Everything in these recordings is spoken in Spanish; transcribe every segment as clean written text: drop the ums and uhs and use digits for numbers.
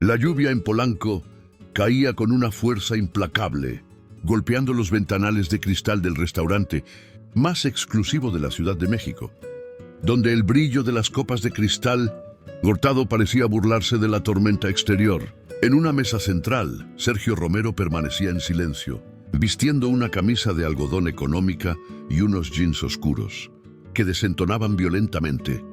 La lluvia en Polanco caía con una fuerza implacable, golpeando los ventanales de cristal del restaurante más exclusivo de la Ciudad de México, donde el brillo de las copas de cristal cortado parecía burlarse de la tormenta exterior. En una mesa central, Sergio Romero permanecía en silencio, vistiendo una camisa de algodón económica y unos jeans oscuros, que desentonaban violentamente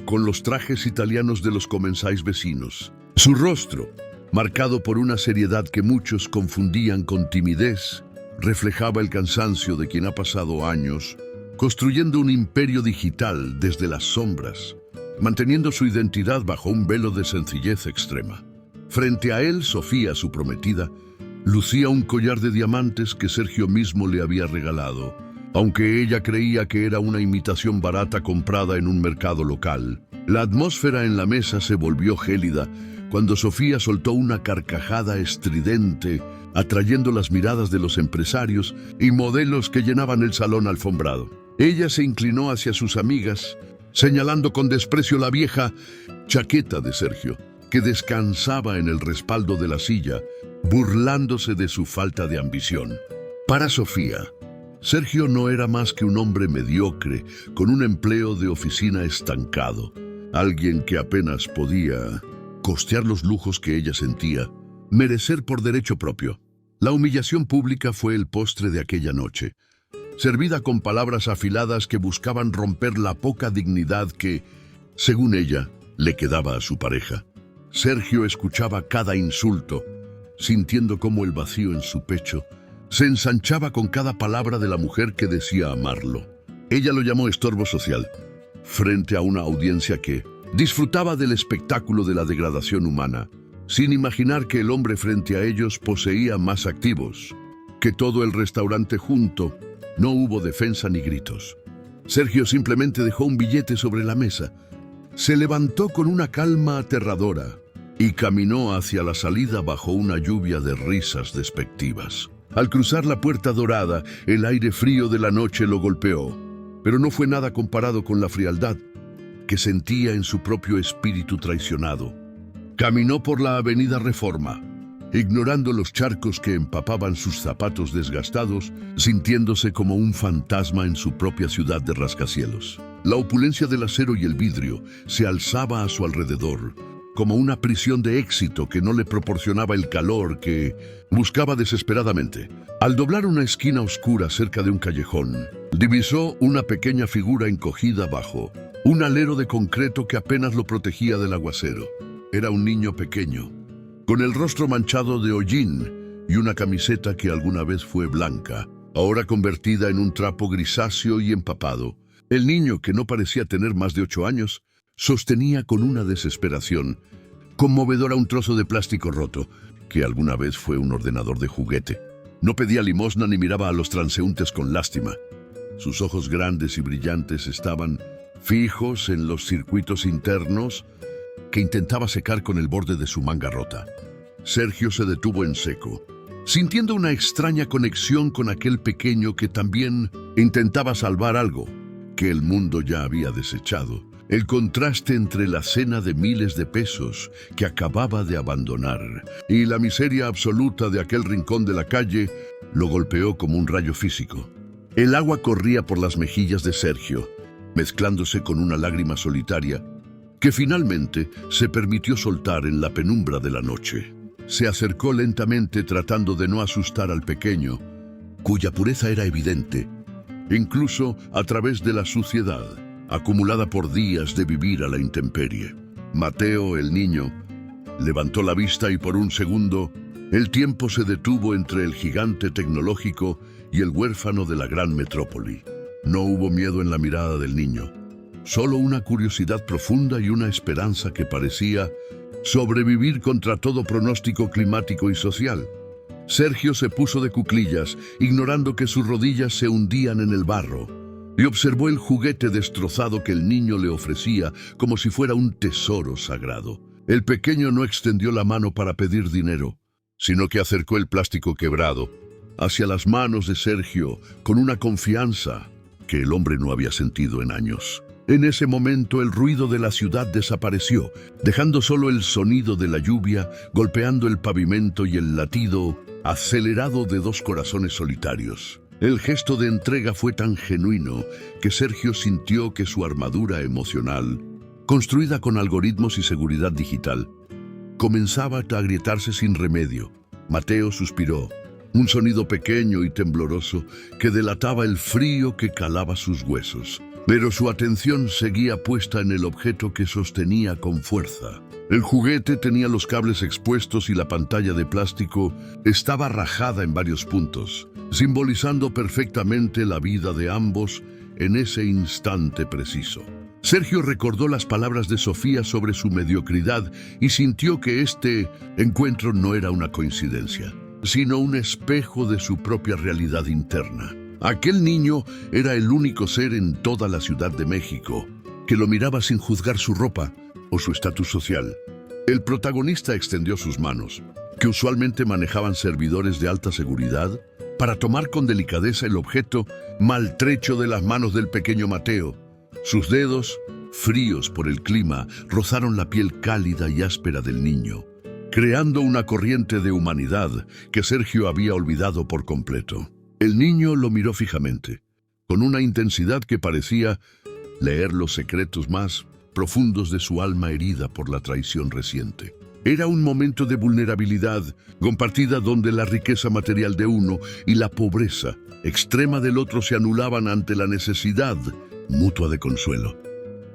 con los trajes italianos de los comensales vecinos. Su rostro, marcado por una seriedad que muchos confundían con timidez, reflejaba el cansancio de quien ha pasado años construyendo un imperio digital desde las sombras, manteniendo su identidad bajo un velo de sencillez extrema. Frente a él, Sofía, su prometida, lucía un collar de diamantes que Sergio mismo le había regalado, aunque ella creía que era una imitación barata comprada en un mercado local. La atmósfera en la mesa se volvió gélida cuando Sofía soltó una carcajada estridente, atrayendo las miradas de los empresarios y modelos que llenaban el salón alfombrado. Ella se inclinó hacia sus amigas, señalando con desprecio la vieja chaqueta de Sergio, que descansaba en el respaldo de la silla, burlándose de su falta de ambición. Para Sofía, Sergio no era más que un hombre mediocre, con un empleo de oficina estancado, alguien que apenas podía costear los lujos que ella sentía, merecer por derecho propio. La humillación pública fue el postre de aquella noche, servida con palabras afiladas que buscaban romper la poca dignidad que, según ella, le quedaba a su pareja. Sergio escuchaba cada insulto, sintiendo cómo el vacío en su pecho se ensanchaba con cada palabra de la mujer que decía amarlo. Ella lo llamó estorbo social, frente a una audiencia que disfrutaba del espectáculo de la degradación humana, sin imaginar que el hombre frente a ellos poseía más activos que todo el restaurante junto. No hubo defensa ni gritos. Sergio simplemente dejó un billete sobre la mesa, se levantó con una calma aterradora y caminó hacia la salida bajo una lluvia de risas despectivas. Al cruzar la puerta dorada, el aire frío de la noche lo golpeó, pero no fue nada comparado con la frialdad que sentía en su propio espíritu traicionado. Caminó por la avenida Reforma, ignorando los charcos que empapaban sus zapatos desgastados, sintiéndose como un fantasma en su propia ciudad de rascacielos. La opulencia del acero y el vidrio se alzaba a su alrededor, como una prisión de éxito que no le proporcionaba el calor que buscaba desesperadamente. Al doblar una esquina oscura cerca de un callejón, divisó una pequeña figura encogida bajo un alero de concreto que apenas lo protegía del aguacero. Era un niño pequeño, con el rostro manchado de hollín y una camiseta que alguna vez fue blanca, ahora convertida en un trapo grisáceo y empapado. El niño, que no parecía tener más de 8 años, sostenía con una desesperación conmovedora un trozo de plástico roto, que alguna vez fue un ordenador de juguete. No pedía limosna ni miraba a los transeúntes con lástima. Sus ojos grandes y brillantes estaban fijos en los circuitos internos que intentaba secar con el borde de su manga rota. Sergio se detuvo en seco, sintiendo una extraña conexión con aquel pequeño que también intentaba salvar algo que el mundo ya había desechado. El contraste entre la cena de miles de pesos que acababa de abandonar y la miseria absoluta de aquel rincón de la calle lo golpeó como un rayo físico. El agua corría por las mejillas de Sergio, mezclándose con una lágrima solitaria que finalmente se permitió soltar en la penumbra de la noche. Se acercó lentamente tratando de no asustar al pequeño, cuya pureza era evidente, incluso a través de la suciedad acumulada por días de vivir a la intemperie. Mateo, el niño, levantó la vista y por un segundo el tiempo se detuvo entre el gigante tecnológico y el huérfano de la gran metrópoli. No hubo miedo en la mirada del niño, solo una curiosidad profunda y una esperanza que parecía sobrevivir contra todo pronóstico climático y social. Sergio se puso de cuclillas, ignorando que sus rodillas se hundían en el barro, y observó el juguete destrozado que el niño le ofrecía como si fuera un tesoro sagrado. El pequeño no extendió la mano para pedir dinero, sino que acercó el plástico quebrado hacia las manos de Sergio con una confianza que el hombre no había sentido en años. En ese momento el ruido de la ciudad desapareció, dejando solo el sonido de la lluvia golpeando el pavimento y el latido acelerado de dos corazones solitarios. El gesto de entrega fue tan genuino que Sergio sintió que su armadura emocional, construida con algoritmos y seguridad digital, comenzaba a agrietarse sin remedio. Mateo suspiró, un sonido pequeño y tembloroso que delataba el frío que calaba sus huesos. Pero su atención seguía puesta en el objeto que sostenía con fuerza. El juguete tenía los cables expuestos y la pantalla de plástico estaba rajada en varios puntos, simbolizando perfectamente la vida de ambos en ese instante preciso. Sergio recordó las palabras de Sofía sobre su mediocridad y sintió que este encuentro no era una coincidencia, sino un espejo de su propia realidad interna. Aquel niño era el único ser en toda la Ciudad de México que lo miraba sin juzgar su ropa o su estatus social. El protagonista extendió sus manos, que usualmente manejaban servidores de alta seguridad, para tomar con delicadeza el objeto maltrecho de las manos del pequeño Mateo. Sus dedos, fríos por el clima, rozaron la piel cálida y áspera del niño, creando una corriente de humanidad que Sergio había olvidado por completo. El niño lo miró fijamente, con una intensidad que parecía leer los secretos más profundos de su alma herida por la traición reciente. Era un momento de vulnerabilidad compartida donde la riqueza material de uno y la pobreza extrema del otro se anulaban ante la necesidad mutua de consuelo.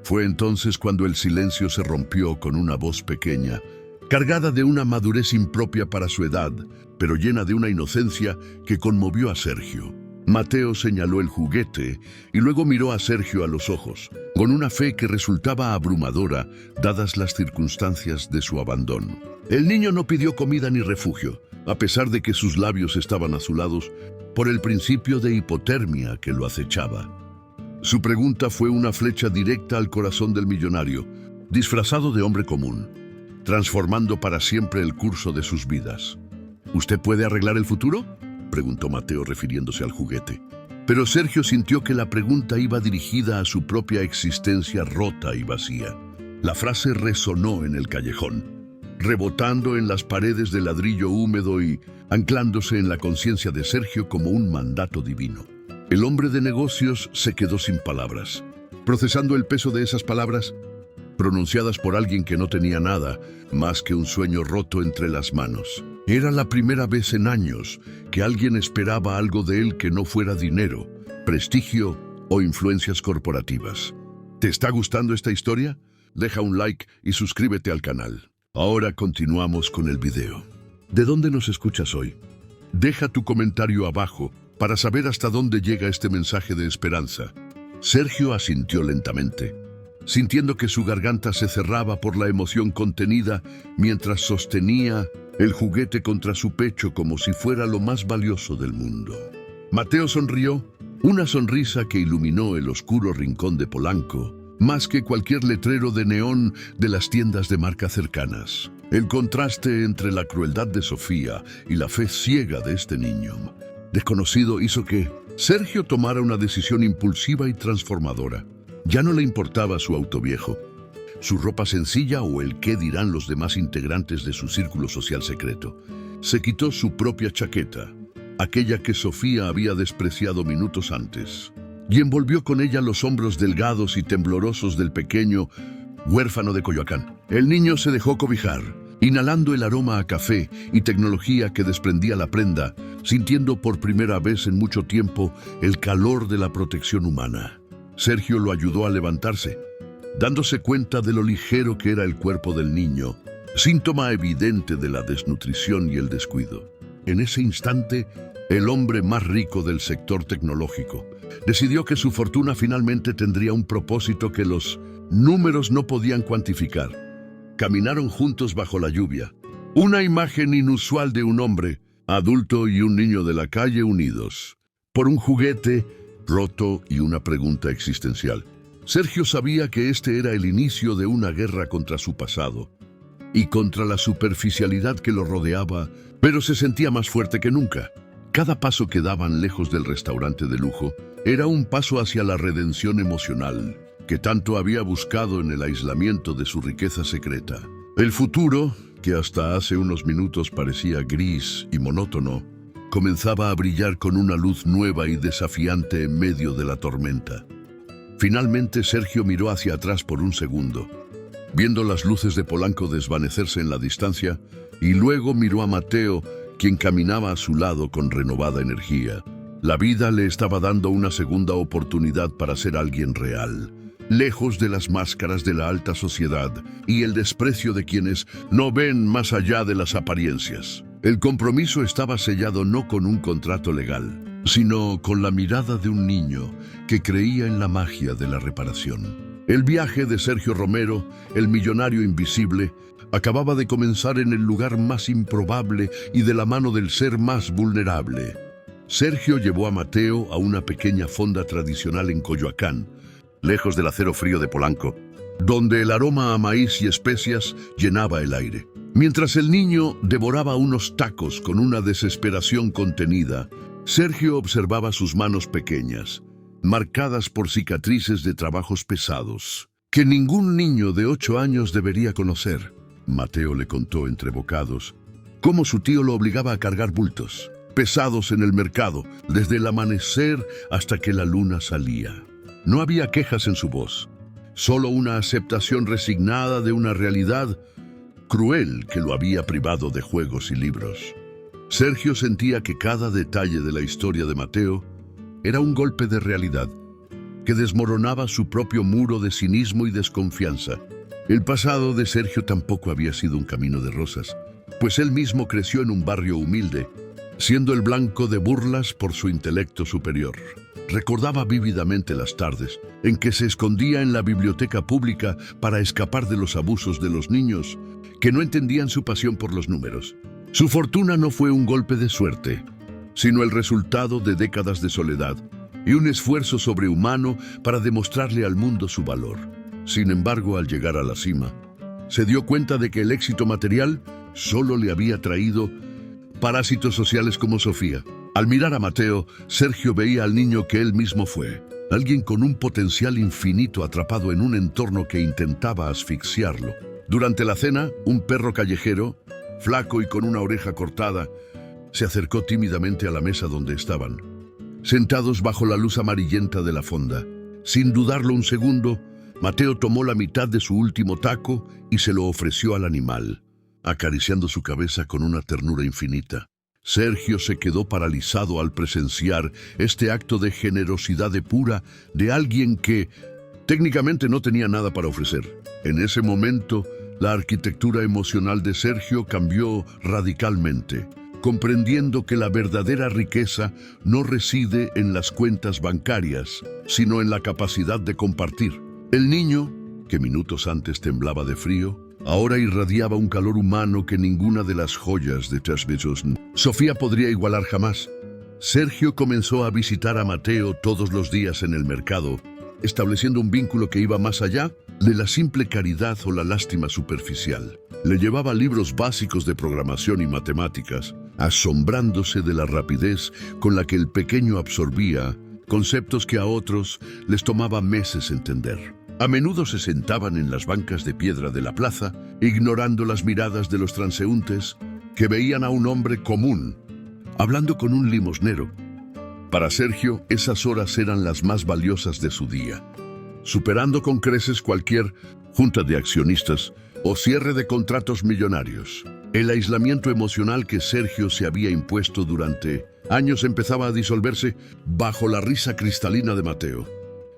Fue entonces cuando el silencio se rompió con una voz pequeña, cargada de una madurez impropia para su edad, pero llena de una inocencia que conmovió a Sergio. Mateo señaló el juguete y luego miró a Sergio a los ojos, con una fe que resultaba abrumadora dadas las circunstancias de su abandono. El niño no pidió comida ni refugio, a pesar de que sus labios estaban azulados por el principio de hipotermia que lo acechaba. Su pregunta fue una flecha directa al corazón del millonario, disfrazado de hombre común, transformando para siempre el curso de sus vidas. ¿Usted puede arreglar el futuro?, preguntó Mateo refiriéndose al juguete. Pero Sergio sintió que la pregunta iba dirigida a su propia existencia rota y vacía. La frase resonó en el callejón, rebotando en las paredes de ladrillo húmedo y anclándose en la conciencia de Sergio como un mandato divino. El hombre de negocios se quedó sin palabras, procesando el peso de esas palabras pronunciadas por alguien que no tenía nada más que un sueño roto entre las manos. Era la primera vez en años que alguien esperaba algo de él que no fuera dinero, prestigio o influencias corporativas. ¿Te está gustando esta historia? Deja un like y suscríbete al canal. Ahora continuamos con el video. ¿De dónde nos escuchas hoy? Deja tu comentario abajo para saber hasta dónde llega este mensaje de esperanza. Sergio asintió lentamente, sintiendo que su garganta se cerraba por la emoción contenida mientras sostenía el juguete contra su pecho como si fuera lo más valioso del mundo. Mateo sonrió, una sonrisa que iluminó el oscuro rincón de Polanco, más que cualquier letrero de neón de las tiendas de marca cercanas. El contraste entre la crueldad de Sofía y la fe ciega de este niño desconocido hizo que Sergio tomara una decisión impulsiva y transformadora. Ya no le importaba su auto viejo, su ropa sencilla o el qué dirán los demás integrantes de su círculo social secreto. Se quitó su propia chaqueta, aquella que Sofía había despreciado minutos antes, y envolvió con ella los hombros delgados y temblorosos del pequeño huérfano de Coyoacán. El niño se dejó cobijar, inhalando el aroma a café y tecnología que desprendía la prenda, sintiendo por primera vez en mucho tiempo el calor de la protección humana. Sergio lo ayudó a levantarse, dándose cuenta de lo ligero que era el cuerpo del niño, síntoma evidente de la desnutrición y el descuido. En ese instante, el hombre más rico del sector tecnológico decidió que su fortuna finalmente tendría un propósito que los números no podían cuantificar. Caminaron juntos bajo la lluvia, una imagen inusual de un hombre adulto y un niño de la calle unidos por un juguete roto y una pregunta existencial. Sergio sabía que este era el inicio de una guerra contra su pasado y contra la superficialidad que lo rodeaba, pero se sentía más fuerte que nunca. Cada paso que daban lejos del restaurante de lujo era un paso hacia la redención emocional que tanto había buscado en el aislamiento de su riqueza secreta. El futuro, que hasta hace unos minutos parecía gris y monótono, comenzaba a brillar con una luz nueva y desafiante en medio de la tormenta. Finalmente Sergio miró hacia atrás por un segundo, viendo las luces de Polanco desvanecerse en la distancia, y luego miró a Mateo, quien caminaba a su lado con renovada energía. La vida le estaba dando una segunda oportunidad para ser alguien real, lejos de las máscaras de la alta sociedad y el desprecio de quienes no ven más allá de las apariencias. El compromiso estaba sellado no con un contrato legal, sino con la mirada de un niño que creía en la magia de la reparación. El viaje de Sergio Romero, el millonario invisible, acababa de comenzar en el lugar más improbable y de la mano del ser más vulnerable. Sergio llevó a Mateo a una pequeña fonda tradicional en Coyoacán, lejos del acero frío de Polanco, donde el aroma a maíz y especias llenaba el aire. Mientras el niño devoraba unos tacos con una desesperación contenida, Sergio observaba sus manos pequeñas, marcadas por cicatrices de trabajos pesados, que ningún niño de 8 años debería conocer. Mateo le contó entre bocados cómo su tío lo obligaba a cargar bultos pesados en el mercado, desde el amanecer hasta que la luna salía. No había quejas en su voz, solo una aceptación resignada de una realidad cruel que lo había privado de juegos y libros. Sergio sentía que cada detalle de la historia de Mateo era un golpe de realidad que desmoronaba su propio muro de cinismo y desconfianza. El pasado de Sergio tampoco había sido un camino de rosas, pues él mismo creció en un barrio humilde, siendo el blanco de burlas por su intelecto superior. Recordaba vívidamente las tardes en que se escondía en la biblioteca pública para escapar de los abusos de los niños que no entendían su pasión por los números. Su fortuna no fue un golpe de suerte, sino el resultado de décadas de soledad y un esfuerzo sobrehumano para demostrarle al mundo su valor. Sin embargo, al llegar a la cima, se dio cuenta de que el éxito material solo le había traído parásitos sociales como Sofía. Al mirar a Mateo, Sergio veía al niño que él mismo fue, alguien con un potencial infinito atrapado en un entorno que intentaba asfixiarlo. Durante la cena, un perro callejero, flaco y con una oreja cortada, se acercó tímidamente a la mesa donde estaban, sentados bajo la luz amarillenta de la fonda. Sin dudarlo un segundo, Mateo tomó la mitad de su último taco y se lo ofreció al animal, acariciando su cabeza con una ternura infinita. Sergio se quedó paralizado al presenciar este acto de generosidad pura de alguien que técnicamente no tenía nada para ofrecer. En ese momento, la arquitectura emocional de Sergio cambió radicalmente, comprendiendo que la verdadera riqueza no reside en las cuentas bancarias, sino en la capacidad de compartir. El niño, que minutos antes temblaba de frío, ahora irradiaba un calor humano que ninguna de las joyas de Trashbezos Sofía podría igualar jamás. Sergio comenzó a visitar a Mateo todos los días en el mercado, estableciendo un vínculo que iba más allá de la simple caridad o la lástima superficial. Le llevaba libros básicos de programación y matemáticas, asombrándose de la rapidez con la que el pequeño absorbía conceptos que a otros les tomaba meses entender. A menudo se sentaban en las bancas de piedra de la plaza, ignorando las miradas de los transeúntes que veían a un hombre común, hablando con un limosnero. Para Sergio, esas horas eran las más valiosas de su día, superando con creces cualquier junta de accionistas o cierre de contratos millonarios. El aislamiento emocional que Sergio se había impuesto durante años empezaba a disolverse bajo la risa cristalina de Mateo.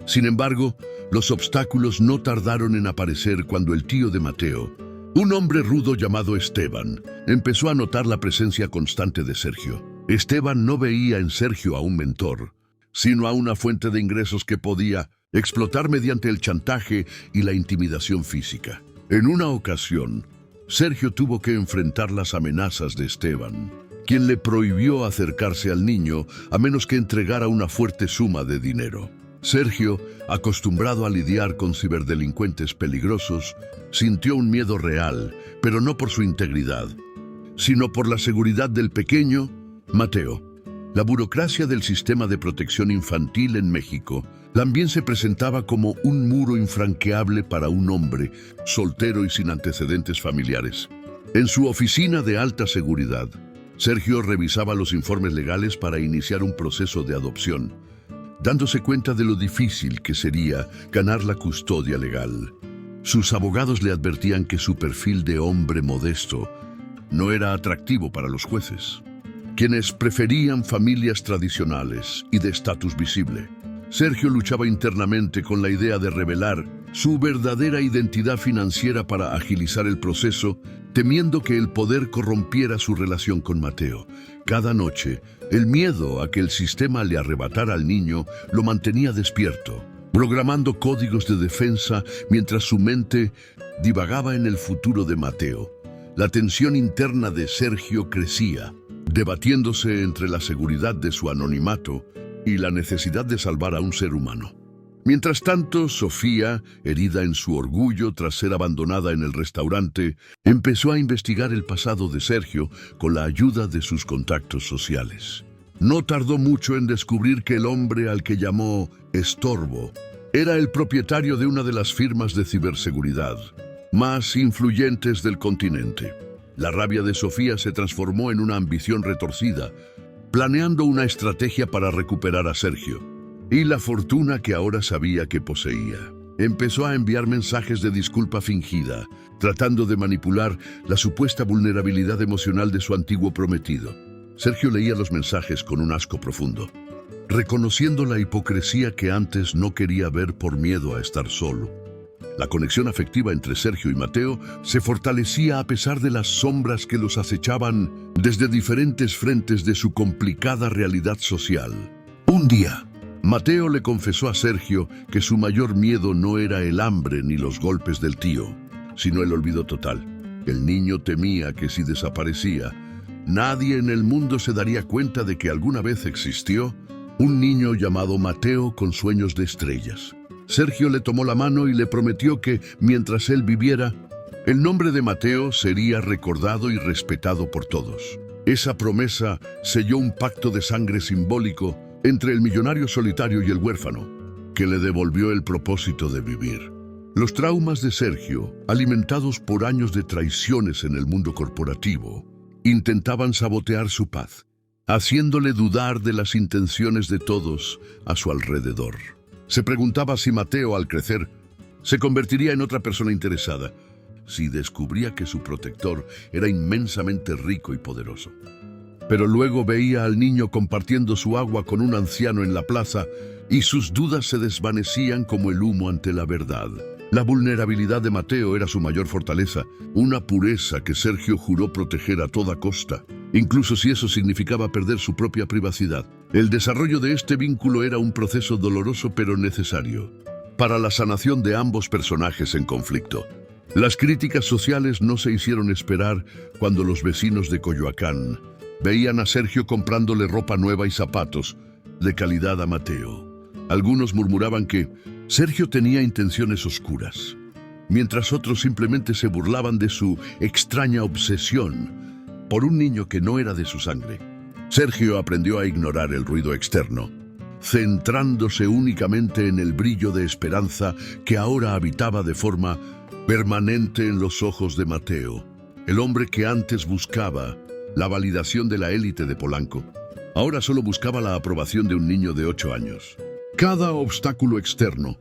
Sin embargo, los obstáculos no tardaron en aparecer cuando el tío de Mateo, un hombre rudo llamado Esteban, empezó a notar la presencia constante de Sergio. Esteban no veía en Sergio a un mentor, sino a una fuente de ingresos que podía explotar mediante el chantaje y la intimidación física. En una ocasión, Sergio tuvo que enfrentar las amenazas de Esteban, quien le prohibió acercarse al niño a menos que entregara una fuerte suma de dinero. Sergio, acostumbrado a lidiar con ciberdelincuentes peligrosos, sintió un miedo real, pero no por su integridad, sino por la seguridad del pequeño Mateo. La burocracia del sistema de protección infantil en México También se presentaba como un muro infranqueable para un hombre soltero y sin antecedentes familiares. En su oficina de alta seguridad, Sergio revisaba los informes legales para iniciar un proceso de adopción, dándose cuenta de lo difícil que sería ganar la custodia legal. Sus abogados le advertían que su perfil de hombre modesto no era atractivo para los jueces, quienes preferían familias tradicionales y de estatus visible. Sergio luchaba internamente con la idea de revelar su verdadera identidad financiera para agilizar el proceso, temiendo que el poder corrompiera su relación con Mateo. Cada noche, el miedo a que el sistema le arrebatara al niño lo mantenía despierto, programando códigos de defensa mientras su mente divagaba en el futuro de Mateo. La tensión interna de Sergio crecía, debatiéndose entre la seguridad de su anonimato y la necesidad de salvar a un ser humano. Mientras tanto, Sofía, herida en su orgullo tras ser abandonada en el restaurante, empezó a investigar el pasado de Sergio con la ayuda de sus contactos sociales. No tardó mucho en descubrir que el hombre al que llamó estorbo era el propietario de una de las firmas de ciberseguridad más influyentes del continente. La rabia de Sofía se transformó en una ambición retorcida, planeando una estrategia para recuperar a Sergio y la fortuna que ahora sabía que poseía. Empezó a enviar mensajes de disculpa fingida, tratando de manipular la supuesta vulnerabilidad emocional de su antiguo prometido. Sergio leía los mensajes con un asco profundo, reconociendo la hipocresía que antes no quería ver por miedo a estar solo. La conexión afectiva entre Sergio y Mateo se fortalecía a pesar de las sombras que los acechaban desde diferentes frentes de su complicada realidad social. Un día, Mateo le confesó a Sergio que su mayor miedo no era el hambre ni los golpes del tío, sino el olvido total. El niño temía que si desaparecía, nadie en el mundo se daría cuenta de que alguna vez existió un niño llamado Mateo con sueños de estrellas. Sergio le tomó la mano y le prometió que, mientras él viviera, el nombre de Mateo sería recordado y respetado por todos. Esa promesa selló un pacto de sangre simbólico entre el millonario solitario y el huérfano, que le devolvió el propósito de vivir. Los traumas de Sergio, alimentados por años de traiciones en el mundo corporativo, intentaban sabotear su paz, haciéndole dudar de las intenciones de todos a su alrededor. Se preguntaba si Mateo, al crecer, se convertiría en otra persona interesada, si descubría que su protector era inmensamente rico y poderoso. Pero luego veía al niño compartiendo su agua con un anciano en la plaza y sus dudas se desvanecían como el humo ante la verdad. La vulnerabilidad de Mateo era su mayor fortaleza, una pureza que Sergio juró proteger a toda costa, incluso si eso significaba perder su propia privacidad. El desarrollo de este vínculo era un proceso doloroso pero necesario para la sanación de ambos personajes en conflicto. Las críticas sociales no se hicieron esperar cuando los vecinos de Coyoacán veían a Sergio comprándole ropa nueva y zapatos de calidad a Mateo. Algunos murmuraban que Sergio tenía intenciones oscuras, mientras otros simplemente se burlaban de su extraña obsesión por un niño que no era de su sangre. Sergio aprendió a ignorar el ruido externo, centrándose únicamente en el brillo de esperanza que ahora habitaba de forma permanente en los ojos de Mateo. El hombre que antes buscaba la validación de la élite de Polanco, ahora solo buscaba la aprobación de un niño de 8 años. Cada obstáculo externo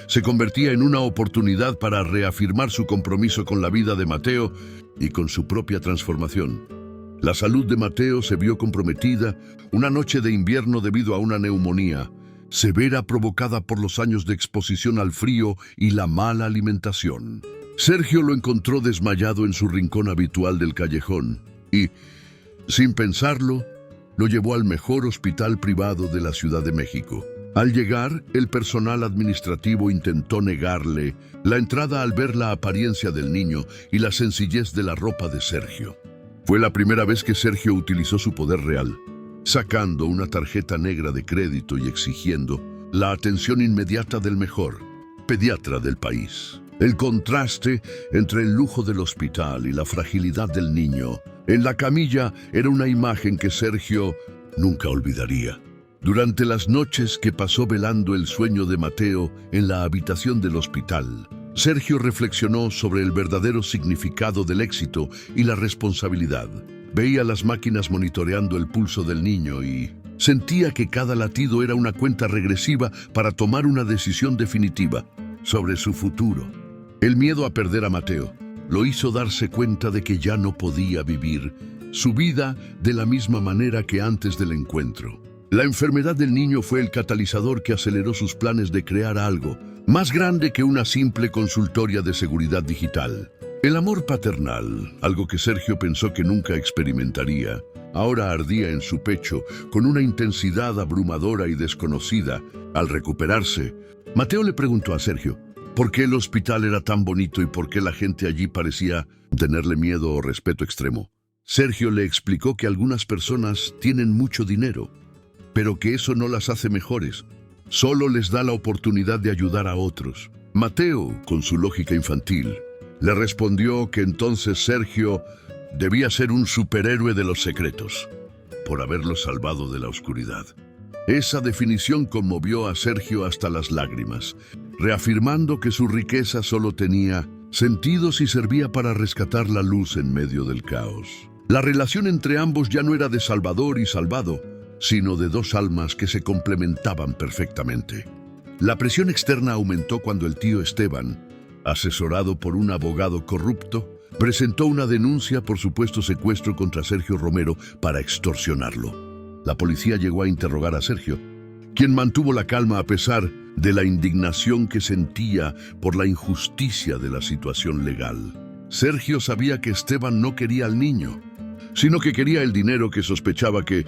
se convertía en una oportunidad para reafirmar su compromiso con la vida de Mateo y con su propia transformación. La salud de Mateo se vio comprometida una noche de invierno debido a una neumonía severa provocada por los años de exposición al frío y la mala alimentación. Sergio lo encontró desmayado en su rincón habitual del callejón y, sin pensarlo, lo llevó al mejor hospital privado de la Ciudad de México. Al llegar, el personal administrativo intentó negarle la entrada al ver la apariencia del niño y la sencillez de la ropa de Sergio. Fue la primera vez que Sergio utilizó su poder real, sacando una tarjeta negra de crédito y exigiendo la atención inmediata del mejor pediatra del país. El contraste entre el lujo del hospital y la fragilidad del niño en la camilla era una imagen que Sergio nunca olvidaría. Durante las noches que pasó velando el sueño de Mateo en la habitación del hospital, Sergio reflexionó sobre el verdadero significado del éxito y la responsabilidad. Veía las máquinas monitoreando el pulso del niño y sentía que cada latido era una cuenta regresiva para tomar una decisión definitiva sobre su futuro. El miedo a perder a Mateo lo hizo darse cuenta de que ya no podía vivir su vida de la misma manera que antes del encuentro. La enfermedad del niño fue el catalizador que aceleró sus planes de crear algo más grande que una simple consultoria de seguridad digital. El amor paternal, algo que Sergio pensó que nunca experimentaría, ahora ardía en su pecho con una intensidad abrumadora y desconocida. Al recuperarse, Mateo le preguntó a Sergio por qué el hospital era tan bonito y por qué la gente allí parecía tenerle miedo o respeto extremo. Sergio le explicó que algunas personas tienen mucho dinero, pero que eso no las hace mejores, solo les da la oportunidad de ayudar a otros. Mateo, con su lógica infantil, le respondió que entonces Sergio debía ser un superhéroe de los secretos, por haberlo salvado de la oscuridad. Esa definición conmovió a Sergio hasta las lágrimas, reafirmando que su riqueza solo tenía sentido si servía para rescatar la luz en medio del caos. La relación entre ambos ya no era de salvador y salvado, sino de dos almas que se complementaban perfectamente. La presión externa aumentó cuando el tío Esteban, asesorado por un abogado corrupto, presentó una denuncia por supuesto secuestro contra Sergio Romero para extorsionarlo. La policía llegó a interrogar a Sergio, quien mantuvo la calma a pesar de la indignación que sentía por la injusticia de la situación legal. Sergio sabía que Esteban no quería al niño, sino que quería el dinero que sospechaba que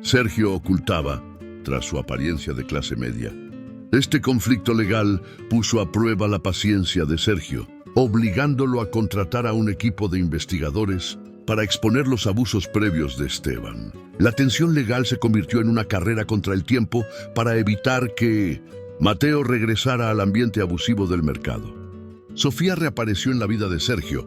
Sergio ocultaba tras su apariencia de clase media. Este conflicto legal puso a prueba la paciencia de Sergio, obligándolo a contratar a un equipo de investigadores para exponer los abusos previos de Esteban. La tensión legal se convirtió en una carrera contra el tiempo para evitar que Mateo regresara al ambiente abusivo del mercado. Sofía reapareció en la vida de Sergio,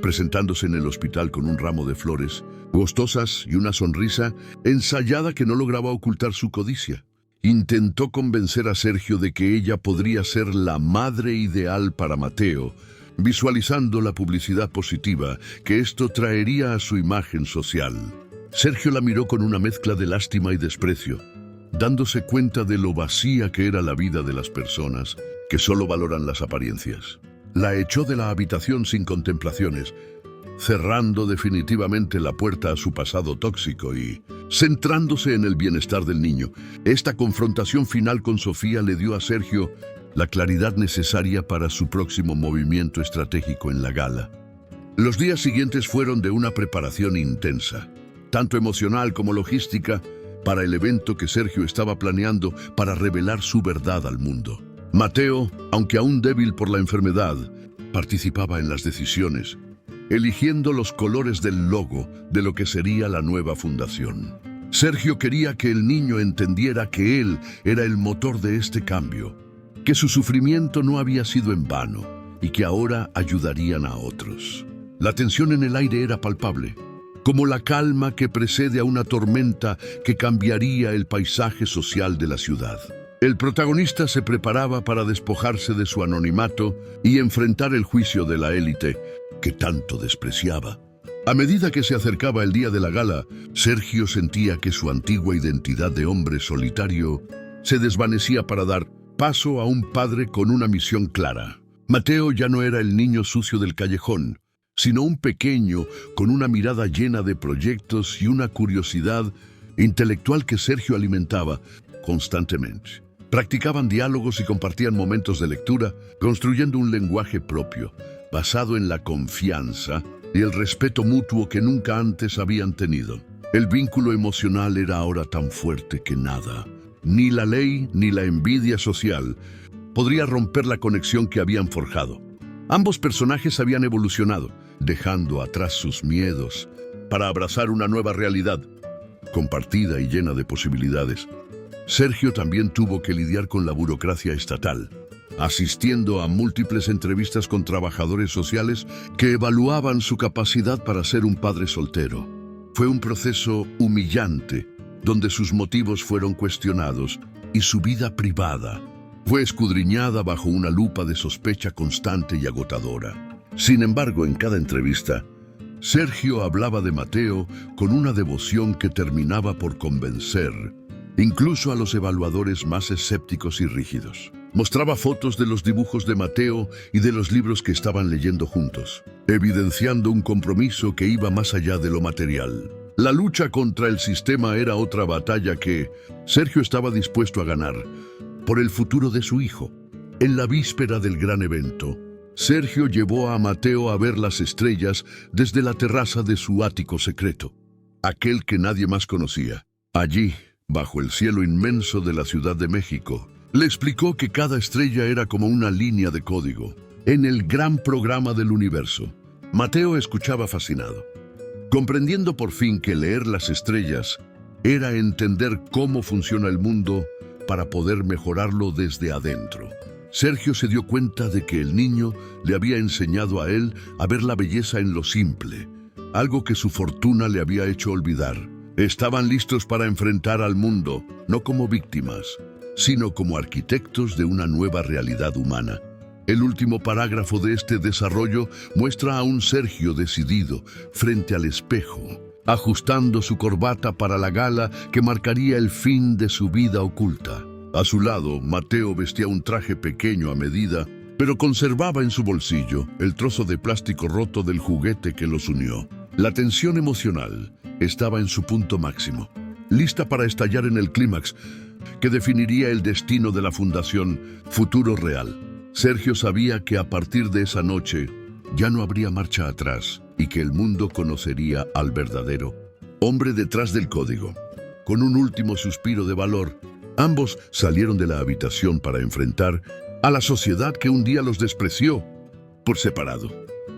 presentándose en el hospital con un ramo de flores gustosas y una sonrisa ensayada que no lograba ocultar su codicia. Intentó convencer a Sergio de que ella podría ser la madre ideal para Mateo, visualizando la publicidad positiva que esto traería a su imagen social. Sergio la miró con una mezcla de lástima y desprecio, dándose cuenta de lo vacía que era la vida de las personas que solo valoran las apariencias. La echó de la habitación sin contemplaciones, cerrando definitivamente la puerta a su pasado tóxico y centrándose en el bienestar del niño. Esta confrontación final con Sofía le dio a Sergio la claridad necesaria para su próximo movimiento estratégico en la gala. Los días siguientes fueron de una preparación intensa, tanto emocional como logística, para el evento que Sergio estaba planeando para revelar su verdad al mundo. Mateo, aunque aún débil por la enfermedad, participaba en las decisiones, eligiendo los colores del logo de lo que sería la nueva fundación. Sergio quería que el niño entendiera que él era el motor de este cambio, que su sufrimiento no había sido en vano y que ahora ayudarían a otros. La tensión en el aire era palpable, como la calma que precede a una tormenta que cambiaría el paisaje social de la ciudad. El protagonista se preparaba para despojarse de su anonimato y enfrentar el juicio de la élite que tanto despreciaba. A medida que se acercaba el día de la gala, Sergio sentía que su antigua identidad de hombre solitario se desvanecía para dar paso a un padre con una misión clara. Mateo ya no era el niño sucio del callejón, sino un pequeño con una mirada llena de proyectos y una curiosidad intelectual que Sergio alimentaba constantemente. Practicaban diálogos y compartían momentos de lectura, construyendo un lenguaje propio, basado en la confianza y el respeto mutuo que nunca antes habían tenido. El vínculo emocional era ahora tan fuerte que nada, ni la ley ni la envidia social, podría romper la conexión que habían forjado. Ambos personajes habían evolucionado, dejando atrás sus miedos, para abrazar una nueva realidad, compartida y llena de posibilidades. Sergio también tuvo que lidiar con la burocracia estatal, asistiendo a múltiples entrevistas con trabajadores sociales que evaluaban su capacidad para ser un padre soltero. Fue un proceso humillante, donde sus motivos fueron cuestionados y su vida privada fue escudriñada bajo una lupa de sospecha constante y agotadora. Sin embargo, en cada entrevista, Sergio hablaba de Mateo con una devoción que terminaba por convencer, incluso a los evaluadores más escépticos y rígidos. Mostraba fotos de los dibujos de Mateo y de los libros que estaban leyendo juntos, evidenciando un compromiso que iba más allá de lo material. La lucha contra el sistema era otra batalla que Sergio estaba dispuesto a ganar por el futuro de su hijo. En la víspera del gran evento, Sergio llevó a Mateo a ver las estrellas desde la terraza de su ático secreto, aquel que nadie más conocía. Allí, bajo el cielo inmenso de la Ciudad de México, le explicó que cada estrella era como una línea de código en el gran programa del universo. Mateo escuchaba fascinado, comprendiendo por fin que leer las estrellas era entender cómo funciona el mundo para poder mejorarlo desde adentro. Sergio se dio cuenta de que el niño le había enseñado a él a ver la belleza en lo simple, algo que su fortuna le había hecho olvidar. Estaban listos para enfrentar al mundo, no como víctimas, sino como arquitectos de una nueva realidad humana. El último parágrafo de este desarrollo muestra a un Sergio decidido frente al espejo, ajustando su corbata para la gala que marcaría el fin de su vida oculta. A su lado, Mateo vestía un traje pequeño a medida, pero conservaba en su bolsillo el trozo de plástico roto del juguete que los unió. La tensión emocional estaba en su punto máximo, lista para estallar en el clímax que definiría el destino de la Fundación Futuro Real. Sergio sabía que a partir de esa noche ya no habría marcha atrás y que el mundo conocería al verdadero hombre detrás del código. Con un último suspiro de valor, ambos salieron de la habitación para enfrentar a la sociedad que un día los despreció por separado.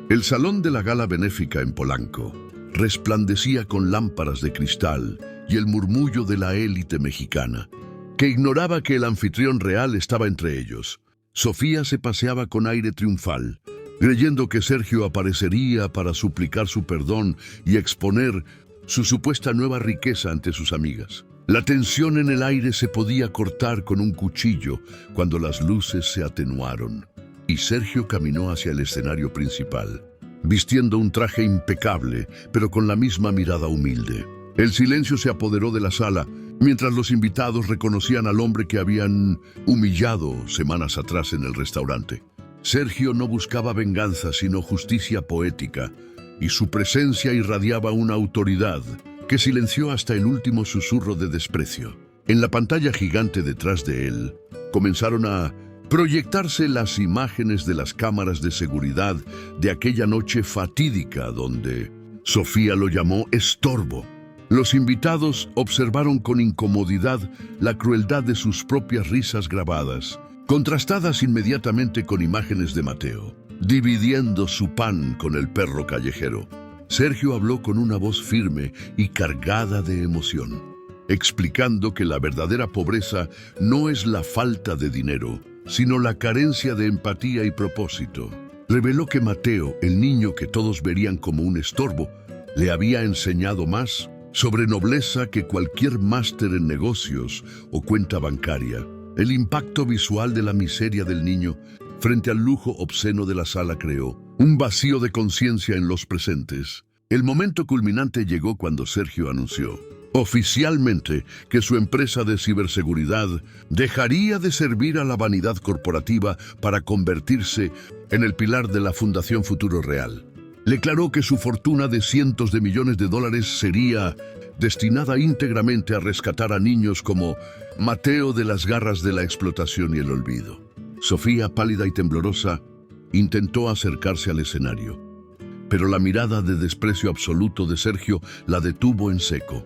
El salón de la gala benéfica en Polanco resplandecía con lámparas de cristal y el murmullo de la élite mexicana, que ignoraba que el anfitrión real estaba entre ellos. Sofía se paseaba con aire triunfal, creyendo que Sergio aparecería para suplicar su perdón y exponer su supuesta nueva riqueza ante sus amigas. La tensión en el aire se podía cortar con un cuchillo cuando las luces se atenuaron y Sergio caminó hacia el escenario principal, vistiendo un traje impecable, pero con la misma mirada humilde. El silencio se apoderó de la sala, mientras los invitados reconocían al hombre que habían humillado semanas atrás en el restaurante. Sergio no buscaba venganza, sino justicia poética, y su presencia irradiaba una autoridad que silenció hasta el último susurro de desprecio. En la pantalla gigante detrás de él, comenzaron a proyectarse las imágenes de las cámaras de seguridad de aquella noche fatídica donde Sofía lo llamó estorbo. Los invitados observaron con incomodidad la crueldad de sus propias risas grabadas, contrastadas inmediatamente con imágenes de Mateo, dividiendo su pan con el perro callejero. Sergio habló con una voz firme y cargada de emoción, explicando que la verdadera pobreza no es la falta de dinero, sino la carencia de empatía y propósito. Reveló que Mateo, el niño que todos verían como un estorbo, le había enseñado más sobre nobleza que cualquier máster en negocios o cuenta bancaria. El impacto visual de la miseria del niño frente al lujo obsceno de la sala creó un vacío de conciencia en los presentes. El momento culminante llegó cuando Sergio anunció oficialmente que su empresa de ciberseguridad dejaría de servir a la vanidad corporativa para convertirse en el pilar de la Fundación Futuro Real. Declaró que su fortuna de cientos de millones de dólares sería destinada íntegramente a rescatar a niños como Mateo de las garras de la explotación y el olvido. Sofía, pálida y temblorosa, intentó acercarse al escenario, pero la mirada de desprecio absoluto de Sergio la detuvo en seco,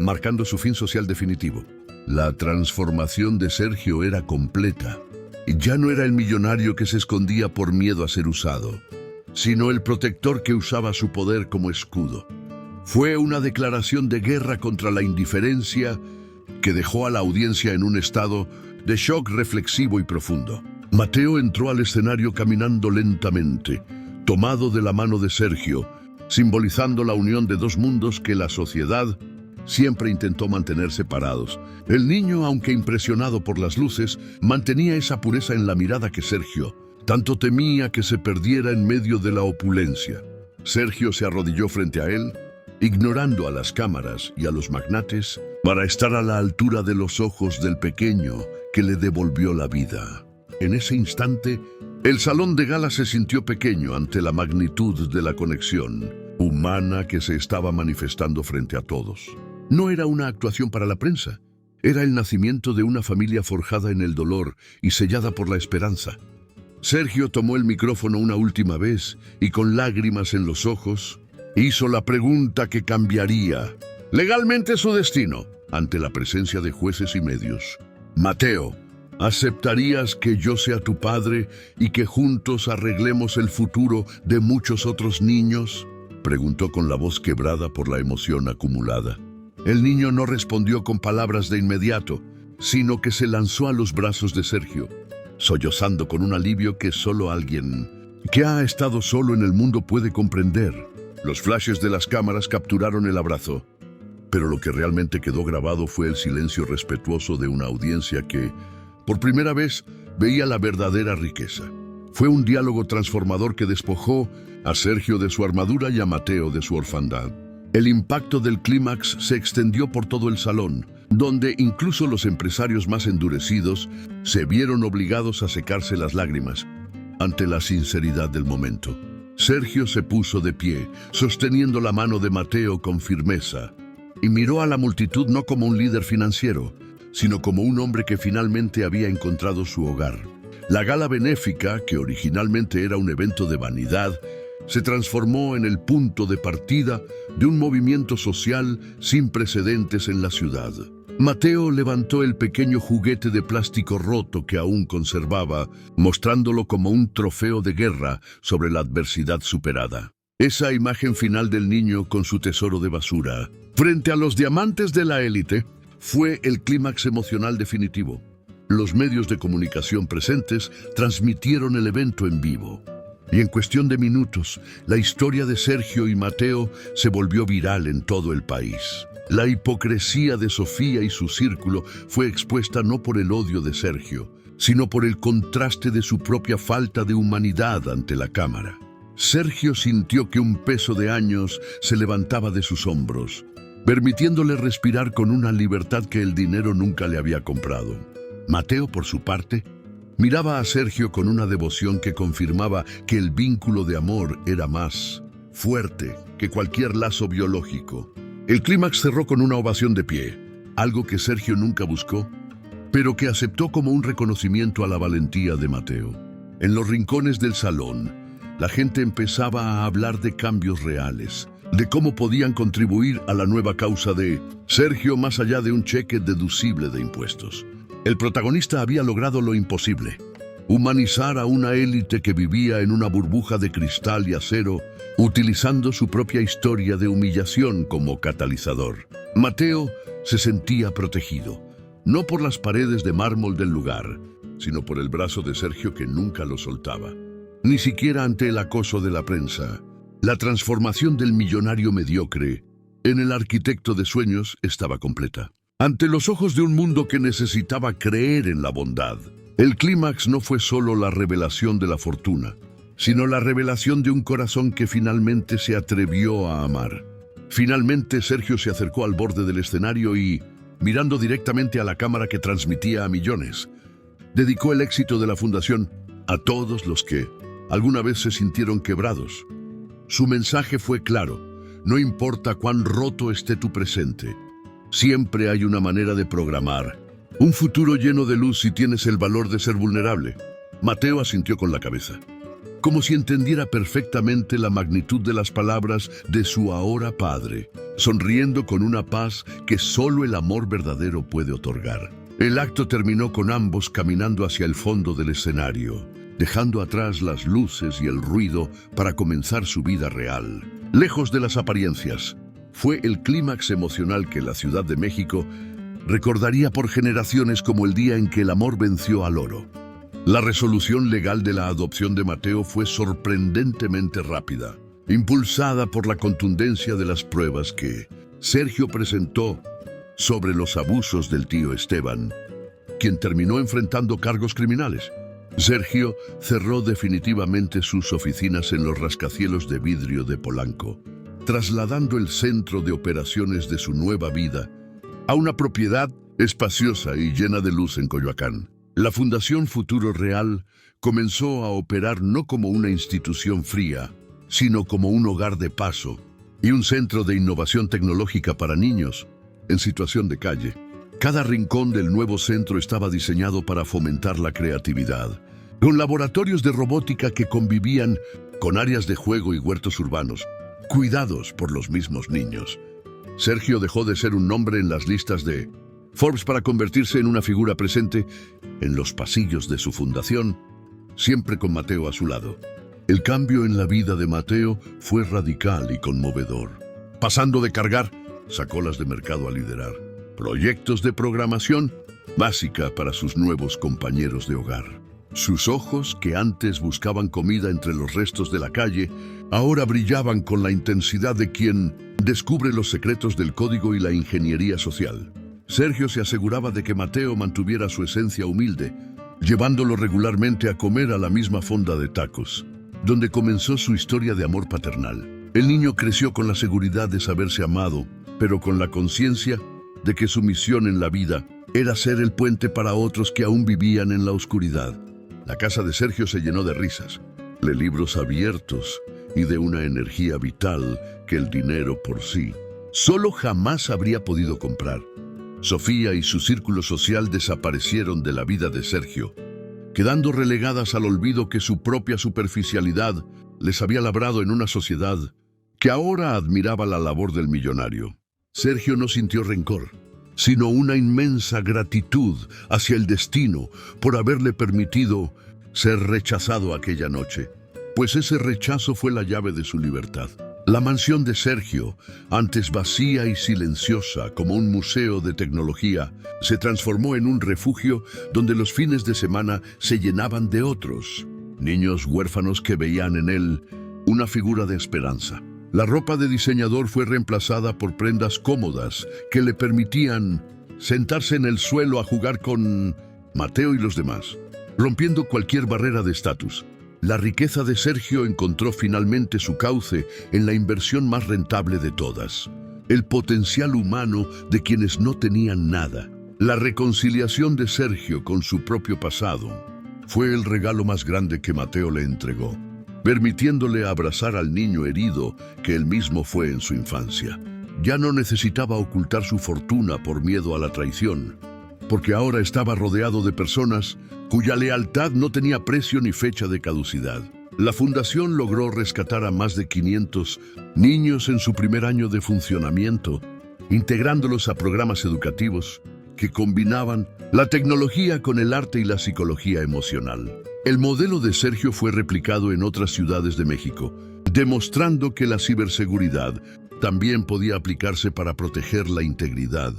marcando su fin social definitivo. La transformación de Sergio era completa. Ya no era el millonario que se escondía por miedo a ser usado, sino el protector que usaba su poder como escudo. Fue una declaración de guerra contra la indiferencia que dejó a la audiencia en un estado de shock reflexivo y profundo. Mateo entró al escenario caminando lentamente, tomado de la mano de Sergio, simbolizando la unión de dos mundos que la sociedad siempre intentó mantener separados. El niño, aunque impresionado por las luces, mantenía esa pureza en la mirada que Sergio tanto temía que se perdiera en medio de la opulencia. Sergio se arrodilló frente a él, ignorando a las cámaras y a los magnates, para estar a la altura de los ojos del pequeño que le devolvió la vida. En ese instante, el salón de gala se sintió pequeño ante la magnitud de la conexión humana que se estaba manifestando frente a todos. No era una actuación para la prensa, era el nacimiento de una familia forjada en el dolor y sellada por la esperanza. Sergio tomó el micrófono una última vez y, con lágrimas en los ojos, hizo la pregunta que cambiaría legalmente su destino ante la presencia de jueces y medios. Mateo, ¿aceptarías que yo sea tu padre y que juntos arreglemos el futuro de muchos otros niños?, preguntó con la voz quebrada por la emoción acumulada. El niño no respondió con palabras de inmediato, sino que se lanzó a los brazos de Sergio, sollozando con un alivio que solo alguien que ha estado solo en el mundo puede comprender. Los flashes de las cámaras capturaron el abrazo, pero lo que realmente quedó grabado fue el silencio respetuoso de una audiencia que, por primera vez, veía la verdadera riqueza. Fue un diálogo transformador que despojó a Sergio de su armadura y a Mateo de su orfandad. El impacto del clímax se extendió por todo el salón, donde incluso los empresarios más endurecidos se vieron obligados a secarse las lágrimas ante la sinceridad del momento. Sergio se puso de pie, sosteniendo la mano de Mateo con firmeza, y miró a la multitud no como un líder financiero, sino como un hombre que finalmente había encontrado su hogar. La gala benéfica, que originalmente era un evento de vanidad, se transformó en el punto de partida de un movimiento social sin precedentes en la ciudad. Mateo levantó el pequeño juguete de plástico roto que aún conservaba, mostrándolo como un trofeo de guerra sobre la adversidad superada. Esa imagen final del niño con su tesoro de basura, frente a los diamantes de la élite, fue el clímax emocional definitivo. Los medios de comunicación presentes transmitieron el evento en vivo. Y en cuestión de minutos, la historia de Sergio y Mateo se volvió viral en todo el país. La hipocresía de Sofía y su círculo fue expuesta no por el odio de Sergio, sino por el contraste de su propia falta de humanidad ante la cámara. Sergio sintió que un peso de años se levantaba de sus hombros, permitiéndole respirar con una libertad que el dinero nunca le había comprado. Mateo, por su parte, miraba a Sergio con una devoción que confirmaba que el vínculo de amor era más fuerte que cualquier lazo biológico. El clímax cerró con una ovación de pie, algo que Sergio nunca buscó, pero que aceptó como un reconocimiento a la valentía de Mateo. En los rincones del salón, la gente empezaba a hablar de cambios reales, de cómo podían contribuir a la nueva causa de Sergio más allá de un cheque deducible de impuestos. El protagonista había logrado lo imposible: humanizar a una élite que vivía en una burbuja de cristal y acero, utilizando su propia historia de humillación como catalizador. Mateo se sentía protegido, no por las paredes de mármol del lugar, sino por el brazo de Sergio que nunca lo soltaba. Ni siquiera ante el acoso de la prensa. La transformación del millonario mediocre en el arquitecto de sueños estaba completa. Ante los ojos de un mundo que necesitaba creer en la bondad, el clímax no fue solo la revelación de la fortuna, sino la revelación de un corazón que finalmente se atrevió a amar. Finalmente Sergio se acercó al borde del escenario y, mirando directamente a la cámara que transmitía a millones, dedicó el éxito de la fundación a todos los que alguna vez se sintieron quebrados. Su mensaje fue claro: no importa cuán roto esté tu presente, siempre hay una manera de programar un futuro lleno de luz si tienes el valor de ser vulnerable. Mateo asintió con la cabeza, como si entendiera perfectamente la magnitud de las palabras de su ahora padre, sonriendo con una paz que solo el amor verdadero puede otorgar. El acto terminó con ambos caminando hacia el fondo del escenario, dejando atrás las luces y el ruido para comenzar su vida real. Lejos de las apariencias, fue el clímax emocional que la Ciudad de México recordaría por generaciones como el día en que el amor venció al oro. La resolución legal de la adopción de Mateo fue sorprendentemente rápida, impulsada por la contundencia de las pruebas que Sergio presentó sobre los abusos del tío Esteban, quien terminó enfrentando cargos criminales. Sergio cerró definitivamente sus oficinas en los rascacielos de vidrio de Polanco, trasladando el centro de operaciones de su nueva vida a una propiedad espaciosa y llena de luz en Coyoacán. La Fundación Futuro Real comenzó a operar no como una institución fría, sino como un hogar de paso y un centro de innovación tecnológica para niños en situación de calle. Cada rincón del nuevo centro estaba diseñado para fomentar la creatividad, con laboratorios de robótica que convivían con áreas de juego y huertos urbanos, cuidados por los mismos niños. Sergio dejó de ser un nombre en las listas de Forbes para convertirse en una figura presente en los pasillos de su fundación, siempre con Mateo a su lado. El cambio en la vida de Mateo fue radical y conmovedor. Pasando de cargar sacolas de mercado a liderar proyectos de programación básica para sus nuevos compañeros de hogar. Sus ojos, que antes buscaban comida entre los restos de la calle, ahora brillaban con la intensidad de quien descubre los secretos del código y la ingeniería social. Sergio se aseguraba de que Mateo mantuviera su esencia humilde, llevándolo regularmente a comer a la misma fonda de tacos, donde comenzó su historia de amor paternal. El niño creció con la seguridad de saberse amado, pero con la conciencia de que su misión en la vida era ser el puente para otros que aún vivían en la oscuridad. La casa de Sergio se llenó de risas, de libros abiertos y de una energía vital que el dinero por sí solo jamás habría podido comprar. Sofía y su círculo social desaparecieron de la vida de Sergio, quedando relegadas al olvido que su propia superficialidad les había labrado en una sociedad que ahora admiraba la labor del millonario. Sergio no sintió rencor, sino una inmensa gratitud hacia el destino por haberle permitido ser rechazado aquella noche, pues ese rechazo fue la llave de su libertad. La mansión de Sergio, antes vacía y silenciosa como un museo de tecnología, se transformó en un refugio donde los fines de semana se llenaban de otros, niños huérfanos que veían en él una figura de esperanza. La ropa de diseñador fue reemplazada por prendas cómodas que le permitían sentarse en el suelo a jugar con Mateo y los demás, rompiendo cualquier barrera de estatus. La riqueza de Sergio encontró finalmente su cauce en la inversión más rentable de todas, el potencial humano de quienes no tenían nada. La reconciliación de Sergio con su propio pasado fue el regalo más grande que Mateo le entregó, permitiéndole abrazar al niño herido que él mismo fue en su infancia. Ya no necesitaba ocultar su fortuna por miedo a la traición, porque ahora estaba rodeado de personas cuya lealtad no tenía precio ni fecha de caducidad. La fundación logró rescatar a más de 500 niños en su primer año de funcionamiento, integrándolos a programas educativos que combinaban la tecnología con el arte y la psicología emocional. El modelo de Sergio fue replicado en otras ciudades de México, demostrando que la ciberseguridad también podía aplicarse para proteger la integridad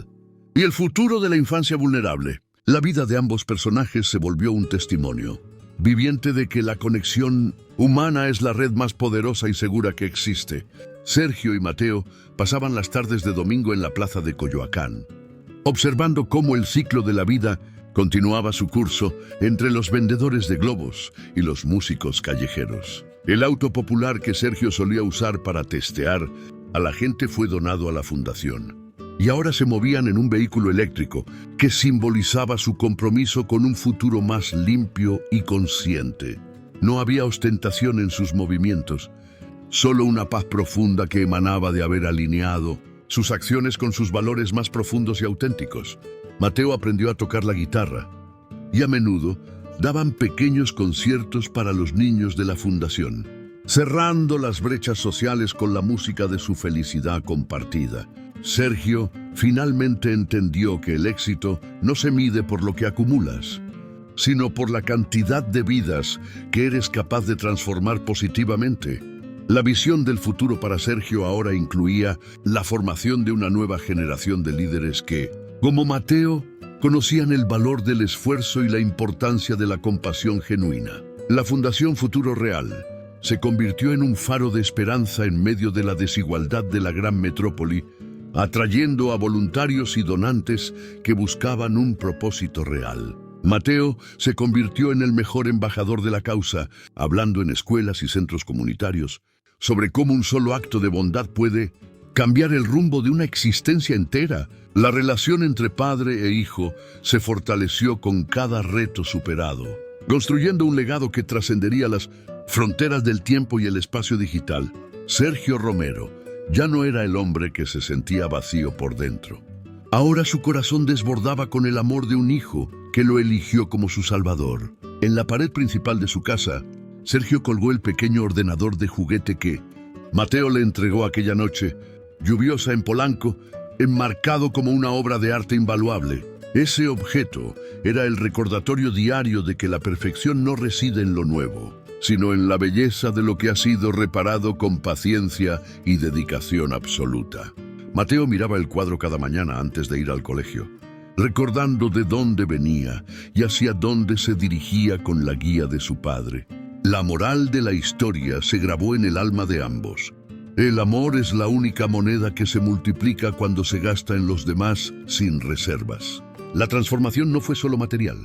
y el futuro de la infancia vulnerable. La vida de ambos personajes se volvió un testimonio viviente de que la conexión humana es la red más poderosa y segura que existe. Sergio y Mateo pasaban las tardes de domingo en la plaza de Coyoacán, observando cómo el ciclo de la vida continuaba su curso entre los vendedores de globos y los músicos callejeros. El auto popular que Sergio solía usar para testear a la gente fue donado a la fundación, y ahora se movían en un vehículo eléctrico que simbolizaba su compromiso con un futuro más limpio y consciente. No había ostentación en sus movimientos, solo una paz profunda que emanaba de haber alineado sus acciones con sus valores más profundos y auténticos. Mateo aprendió a tocar la guitarra y a menudo daban pequeños conciertos para los niños de la fundación, cerrando las brechas sociales con la música de su felicidad compartida. Sergio finalmente entendió que el éxito no se mide por lo que acumulas, sino por la cantidad de vidas que eres capaz de transformar positivamente. La visión del futuro para Sergio ahora incluía la formación de una nueva generación de líderes que, como Mateo, conocían el valor del esfuerzo y la importancia de la compasión genuina. La Fundación Futuro Real se convirtió en un faro de esperanza en medio de la desigualdad de la gran metrópoli, atrayendo a voluntarios y donantes que buscaban un propósito real. Mateo se convirtió en el mejor embajador de la causa, hablando en escuelas y centros comunitarios sobre cómo un solo acto de bondad puede cambiar el rumbo de una existencia entera. La relación entre padre e hijo se fortaleció con cada reto superado, construyendo un legado que trascendería las fronteras del tiempo y el espacio digital. Sergio Romero ya no era el hombre que se sentía vacío por dentro. Ahora su corazón desbordaba con el amor de un hijo que lo eligió como su salvador. En la pared principal de su casa, Sergio colgó el pequeño ordenador de juguete que Mateo le entregó aquella noche, lluviosa en Polanco, enmarcado como una obra de arte invaluable. Ese objeto era el recordatorio diario de que la perfección no reside en lo nuevo, sino en la belleza de lo que ha sido reparado con paciencia y dedicación absoluta. Mateo miraba el cuadro cada mañana antes de ir al colegio, recordando de dónde venía y hacia dónde se dirigía con la guía de su padre. La moral de la historia se grabó en el alma de ambos. El amor es la única moneda que se multiplica cuando se gasta en los demás sin reservas. La transformación no fue solo material,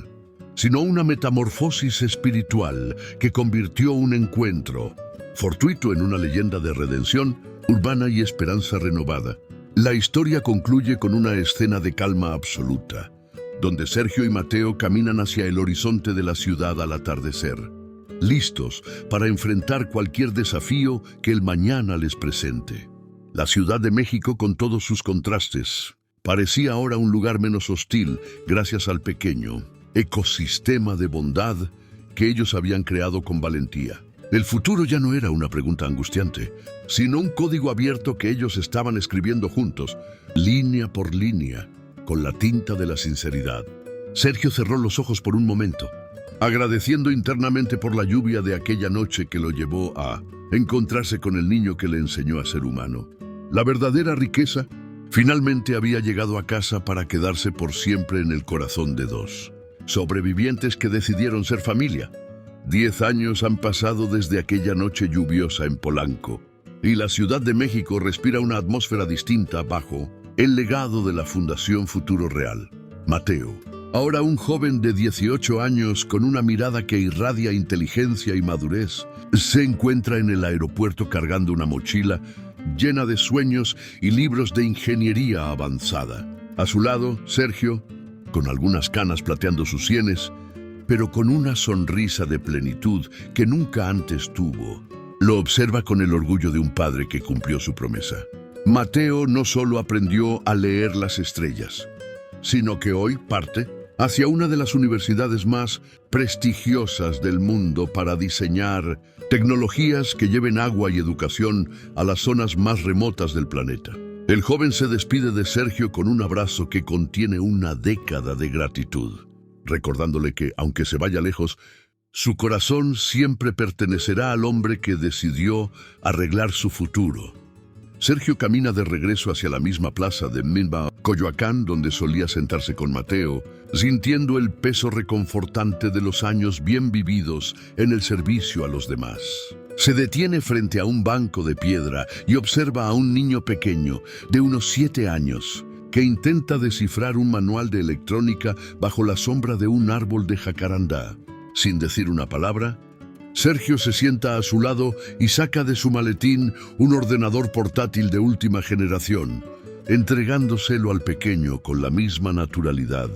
sino una metamorfosis espiritual que convirtió un encuentro fortuito en una leyenda de redención urbana y esperanza renovada. La historia concluye con una escena de calma absoluta, donde Sergio y Mateo caminan hacia el horizonte de la ciudad al atardecer, listos para enfrentar cualquier desafío que el mañana les presente. La Ciudad de México, con todos sus contrastes, parecía ahora un lugar menos hostil gracias al pequeño ecosistema de bondad que ellos habían creado con valentía. El futuro ya no era una pregunta angustiante, sino un código abierto que ellos estaban escribiendo juntos, línea por línea, con la tinta de la sinceridad. Sergio cerró los ojos por un momento, agradeciendo internamente por la lluvia de aquella noche que lo llevó a encontrarse con el niño que le enseñó a ser humano. La verdadera riqueza finalmente había llegado a casa para quedarse por siempre en el corazón de dos sobrevivientes que decidieron ser familia. 10 años han pasado desde aquella noche lluviosa en Polanco, y la Ciudad de México respira una atmósfera distinta bajo el legado de la Fundación Futuro Real. Mateo, ahora un joven de 18 años con una mirada que irradia inteligencia y madurez, se encuentra en el aeropuerto cargando una mochila llena de sueños y libros de ingeniería avanzada. A su lado, Sergio, con algunas canas plateando sus sienes, pero con una sonrisa de plenitud que nunca antes tuvo. Lo observa con el orgullo de un padre que cumplió su promesa. Mateo no solo aprendió a leer las estrellas, sino que hoy parte hacia una de las universidades más prestigiosas del mundo para diseñar tecnologías que lleven agua y educación a las zonas más remotas del planeta. El joven se despide de Sergio con un abrazo que contiene una década de gratitud, recordándole que, aunque se vaya lejos, su corazón siempre pertenecerá al hombre que decidió arreglar su futuro. Sergio camina de regreso hacia la misma plaza de Milpa, Coyoacán, donde solía sentarse con Mateo, sintiendo el peso reconfortante de los años bien vividos en el servicio a los demás. Se detiene frente a un banco de piedra y observa a un niño pequeño de unos 7 años que intenta descifrar un manual de electrónica bajo la sombra de un árbol de jacarandá. Sin decir una palabra, Sergio se sienta a su lado y saca de su maletín un ordenador portátil de última generación, entregándoselo al pequeño con la misma naturalidad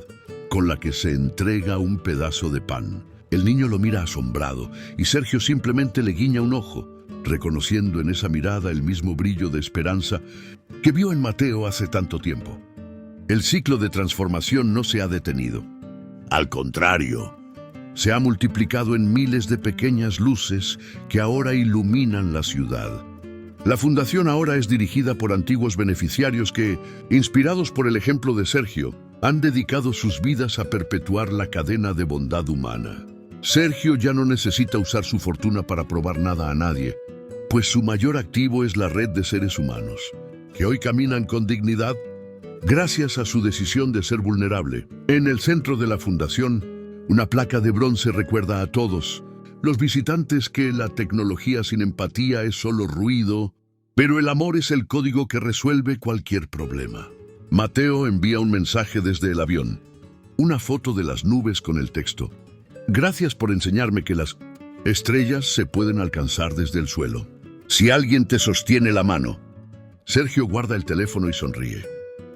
con la que se entrega un pedazo de pan. El niño lo mira asombrado y Sergio simplemente le guiña un ojo, reconociendo en esa mirada el mismo brillo de esperanza que vio en Mateo hace tanto tiempo. El ciclo de transformación no se ha detenido. Al contrario, se ha multiplicado en miles de pequeñas luces que ahora iluminan la ciudad. La fundación ahora es dirigida por antiguos beneficiarios que, inspirados por el ejemplo de Sergio, han dedicado sus vidas a perpetuar la cadena de bondad humana. Sergio ya no necesita usar su fortuna para probar nada a nadie, pues su mayor activo es la red de seres humanos, que hoy caminan con dignidad gracias a su decisión de ser vulnerable. En el centro de la fundación, una placa de bronce recuerda a todos los visitantes que la tecnología sin empatía es solo ruido Pero el amor es el código que resuelve cualquier problema. Mateo envía un mensaje desde el avión. Una foto de las nubes con el texto: gracias por enseñarme que las estrellas se pueden alcanzar desde el suelo. Si alguien te sostiene la mano. Sergio guarda el teléfono y sonríe,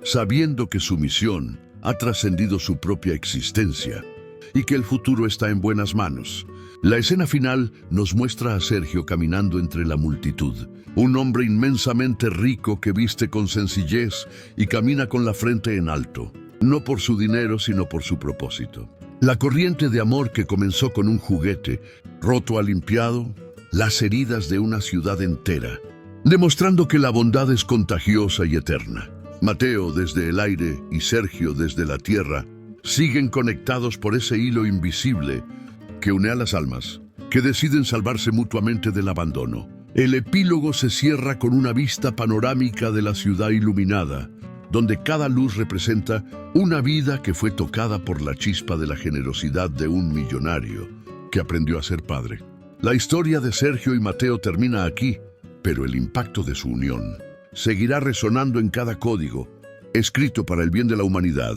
sabiendo que su misión ha trascendido su propia existencia y que el futuro está en buenas manos. La escena final nos muestra a Sergio caminando entre la multitud, un hombre inmensamente rico que viste con sencillez y camina con la frente en alto, no por su dinero sino por su propósito. La corriente de amor que comenzó con un juguete, roto ha limpiado las heridas de una ciudad entera, demostrando que la bondad es contagiosa y eterna. Mateo desde el aire y Sergio desde la tierra siguen conectados por ese hilo invisible que une a las almas, que deciden salvarse mutuamente del abandono. El epílogo se cierra con una vista panorámica de la ciudad iluminada, donde cada luz representa una vida que fue tocada por la chispa de la generosidad de un millonario que aprendió a ser padre. La historia de Sergio y Mateo termina aquí, pero el impacto de su unión seguirá resonando en cada código, escrito para el bien de la humanidad.